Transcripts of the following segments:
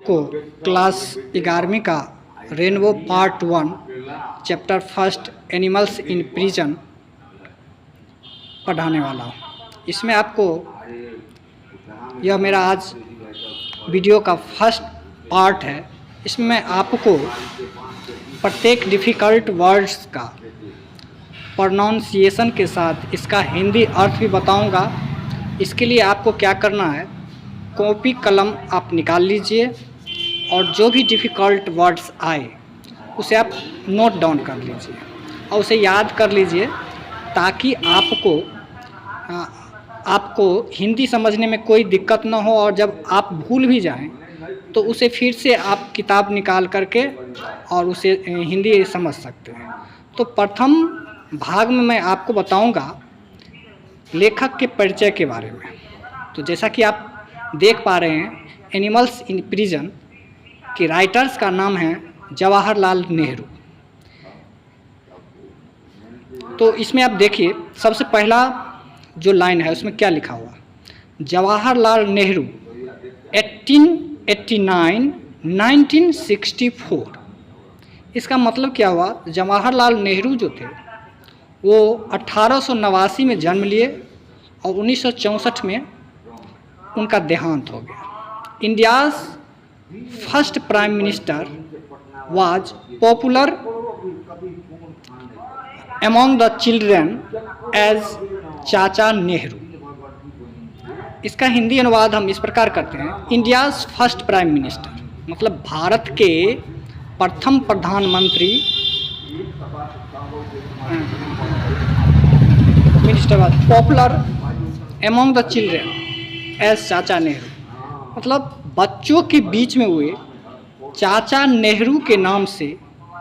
को क्लास 11वीं का rainbow part 1 chapter first animals in prison पढ़ाने वाला हूँ। इसमें आपको यह मेरा आज वीडियो का फर्स्ट पार्ट है। इसमें मैं आपको प्रत्येक डिफ़िकल्ट वर्ड्स का प्रोनाउंसिएशन के साथ इसका हिंदी अर्थ भी बताऊंगा। इसके लिए आपको क्या करना है, कॉपी कलम आप निकाल लीजिए और जो भी डिफ़िकल्ट वर्ड्स आए उसे आप नोट डाउन कर लीजिए और उसे याद कर लीजिए, ताकि आपको हिंदी समझने में कोई दिक्कत ना हो। और जब आप भूल भी जाएं तो उसे फिर से आप किताब निकाल करके और उसे हिंदी समझ सकते हैं। तो प्रथम भाग में मैं आपको बताऊंगा लेखक के परिचय के बारे में। तो जैसा कि आप देख पा रहे हैं, एनिमल्स इन प्रिजन के राइटर्स का नाम है जवाहरलाल नेहरू। तो इसमें आप देखिए, सबसे पहला जो लाइन है उसमें क्या लिखा हुआ, जवाहरलाल नेहरू 1889 1964। इसका मतलब क्या हुआ, जवाहरलाल नेहरू जो थे वो 1889 में जन्म लिए और 1964 में उनका देहांत हो गया। India's first prime minister was popular among the children as चाचा नेहरू। इसका हिंदी अनुवाद हम इस प्रकार करते हैं, इंडियाज़ फर्स्ट प्राइम मिनिस्टर मतलब भारत के प्रथम प्रधानमंत्री minister was popular among the children as चाचा नेहरू, मतलब बच्चों के बीच में हुए चाचा नेहरू के नाम से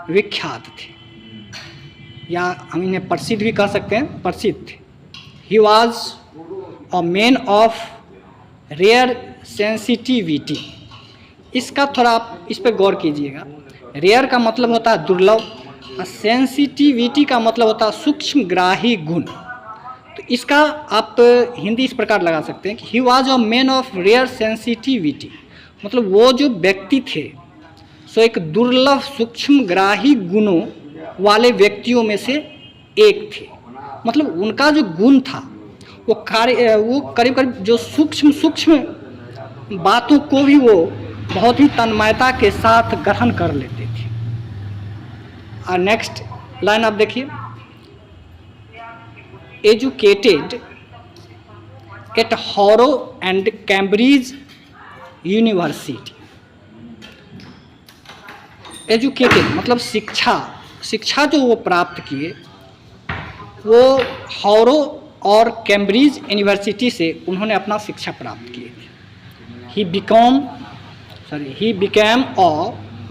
विख्यात थे, या हम इन्हें प्रसिद्ध भी कह सकते हैं, प्रसिद्ध थे। He was a man of rare sensitivity. इसका थोड़ा आप इस पर गौर कीजिएगा। रेयर का मतलब होता है दुर्लभ और सेंसिटिविटी का मतलब होता है सूक्ष्मग्राही गुण। तो इसका आप हिंदी इस प्रकार लगा सकते हैं कि he was a man of rare sensitivity, मतलब वो जो व्यक्ति थे सो एक दुर्लभ सूक्ष्मग्राही गुणों वाले व्यक्तियों में से एक थे। मतलब उनका जो गुण था वो करीब करीब जो सूक्ष्म बातों को भी वो बहुत ही तन्मयता के साथ ग्रहण कर लेते थे। और नेक्स्ट लाइन आप देखिए, एजुकेटेड एट हारो एंड कैम्ब्रिज यूनिवर्सिटी। एजुकेटेड मतलब शिक्षा जो वो प्राप्त किए वो हारो और कैम्ब्रिज यूनिवर्सिटी से उन्होंने अपना शिक्षा प्राप्त किए थे। He became a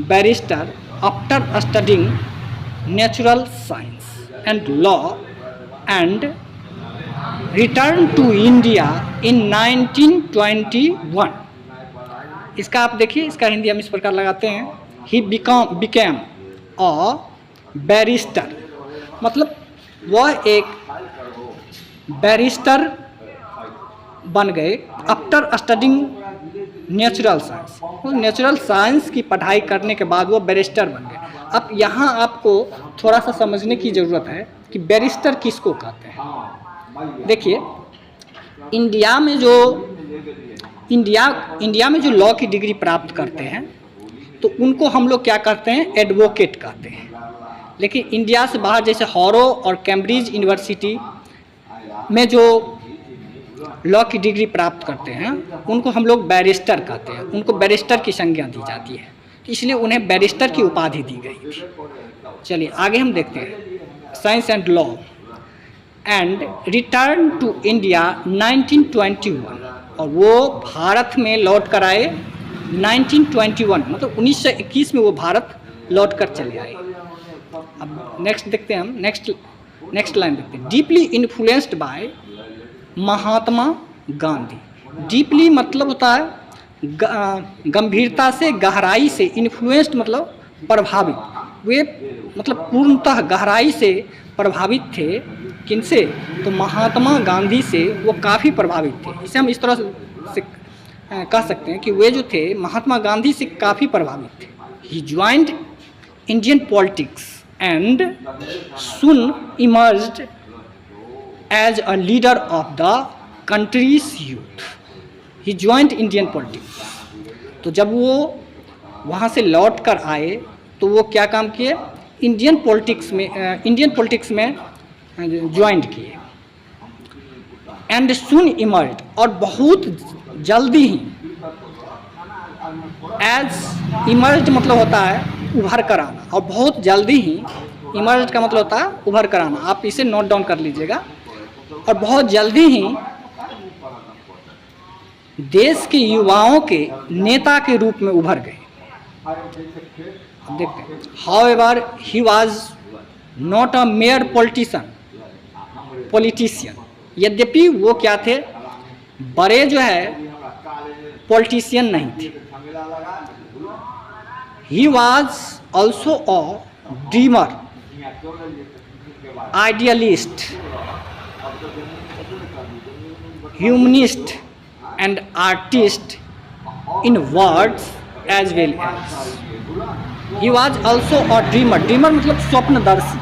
barrister after studying natural science and law and return to India in 1921। इसका आप देखिए, इसका हिंदी हम इस प्रकार लगाते हैं, ही बिकेम अ बैरिस्टर मतलब वह एक बैरिस्टर बन गए after studying natural science. Natural science की पढ़ाई करने के बाद वो बैरिस्टर बन गए। अब यहाँ आपको थोड़ा सा समझने की ज़रूरत है कि बैरिस्टर किसको कहते हैं। देखिए, इंडिया में जो लॉ की डिग्री प्राप्त करते हैं तो उनको हम लोग क्या कहते हैं, एडवोकेट कहते हैं। लेकिन इंडिया से बाहर जैसे हारो और कैम्ब्रिज यूनिवर्सिटी में जो लॉ की डिग्री प्राप्त करते हैं उनको हम लोग बैरिस्टर कहते हैं। उनको बैरिस्टर की संज्ञा दी जाती है, इसलिए उन्हें बैरिस्टर की उपाधि दी गई थी। चलिए आगे हम देखते हैं, science and law and return to India 1921। और वो भारत में लौट कर आए 1921, मतलब 1921 में वो भारत लौट कर चले आए। अब नेक्स्ट देखते हैं हम, नेक्स्ट लाइन देखते हैं, deeply influenced by Mahatma Gandhi. Deeply मतलब होता है गंभीरता से, गहराई से, इन्फ्लुएंस्ड मतलब प्रभावित। वे मतलब पूर्णतः गहराई से प्रभावित थे। किनसे, तो महात्मा गांधी से वो काफ़ी प्रभावित थे। इसे हम इस तरह से कह सकते हैं कि वे जो थे महात्मा गांधी से काफ़ी प्रभावित थे। He joined Indian politics and soon emerged as a leader of the country's youth. He joined Indian politics, तो जब वो वहाँ से लौट कर आए तो वो क्या काम किए, इंडियन पॉलिटिक्स में ज्वाइन किए। एंड सुन इमर्ज, और बहुत जल्दी ही, एज इमर्ज मतलब होता है उभर कर आना, और बहुत जल्दी ही इमर्ज का मतलब होता है उभर कर आना, आप इसे नोट डाउन कर लीजिएगा। और बहुत जल्दी ही देश के युवाओं के नेता के रूप में उभर गए। अब देखते हैं, however he was not a mayor politician, यद्यपि वो क्या थे, बड़े जो है पॉलिटिशियन नहीं थे। He was also a dreamer, idealist, humanist and artist in words as well as. He was also a dreamer, dreamer मतलब स्वप्नदर्शी,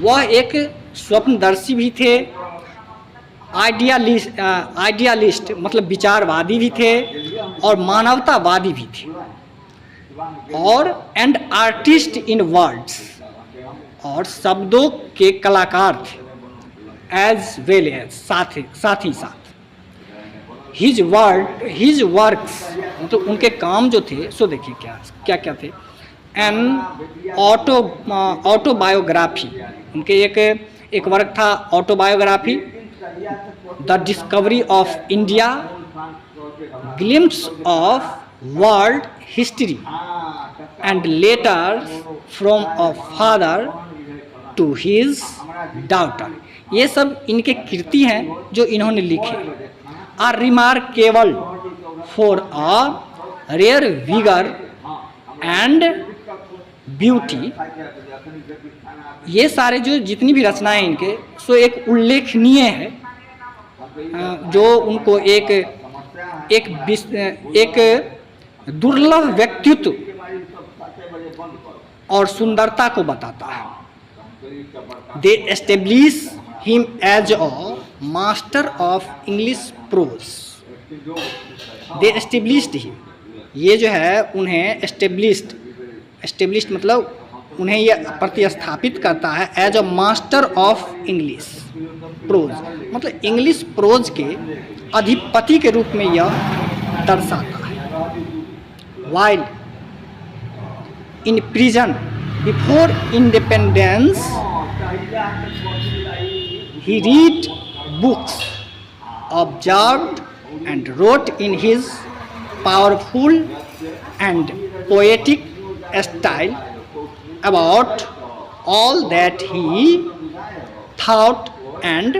वह एक स्वप्नदर्शी भी थे। आइडियलिस्ट मतलब विचारवादी भी थे और मानवतावादी भी थे। और एंड आर्टिस्ट इन वर्ड्स, और शब्दों के कलाकार थे, एज वेल एज साथ ही साथ। हिज वर्क्स मतलब उनके काम जो थे, सो देखिए क्या क्या थे। एन ऑटोबायोग्राफी, उनके एक वर्क था autobiography. The discovery of India, glimpses of world history and letters from a father to his daughter, ये सब इनके कृति हैं जो इन्होंने लिखे। Are remarkable for a rare vigour and beauty, ये सारे जो जितनी भी रचनाएं इनके, सो एक उल्लेखनीय है, जो उनको एक दुर्लभ व्यक्तित्व और सुंदरता को बताता है। They establish him as a master of English prose. They established him, ये जो है उन्हें एस्टेब्लिश्ड मतलब उन्हें यह प्रतिस्थापित करता है as a master of English prose, मतलब इंग्लिश प्रोज के अधिपति के रूप में यह दर्शाता है। While in prison before independence, he read books, observed and wrote in his powerful and poetic style about all that he thought and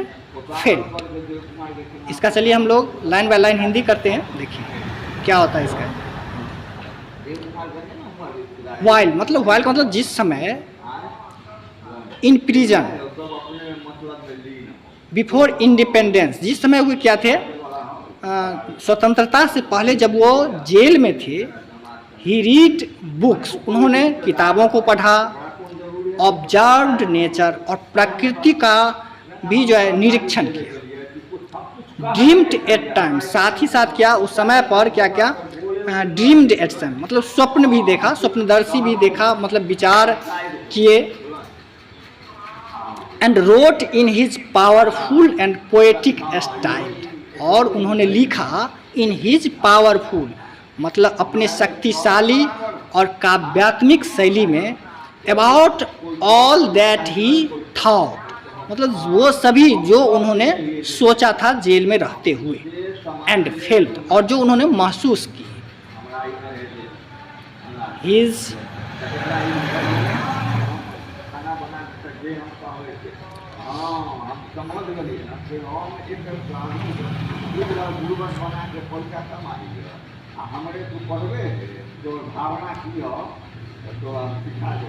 felt। इसका चलिए हम लोग लाइन बाय लाइन हिंदी करते हैं, देखिए क्या होता है इसका। वाइल मतलब जिस समय, इन प्रिजन बिफोर इंडिपेंडेंस, जिस समय वो क्या थे, स्वतंत्रता से पहले जब वो जेल में थे। ही रीड बुक्स, उन्होंने किताबों को पढ़ा। ऑब्जर्व्ड नेचर, और प्रकृति का भी जो है निरीक्षण किया। ड्रीम्ड एट टाइम, साथ ही साथ क्या उस समय पर क्या ड्रीम्ड एट टाइम मतलब स्वप्न भी देखा, स्वप्नदर्शी भी देखा, मतलब विचार किए। And wrote in his powerful and poetic style, और उन्होंने लिखा इन हिज पावरफुल मतलब अपने शक्तिशाली और काव्यात्मक शैली में। About all that he thought, मतलब वो सभी जो उन्होंने सोचा था जेल में रहते हुए। एंड फेल्ट, और जो उन्होंने महसूस की। हिज हमारे तो पढ़वे जो भावना की हो तो आप सिखा दो।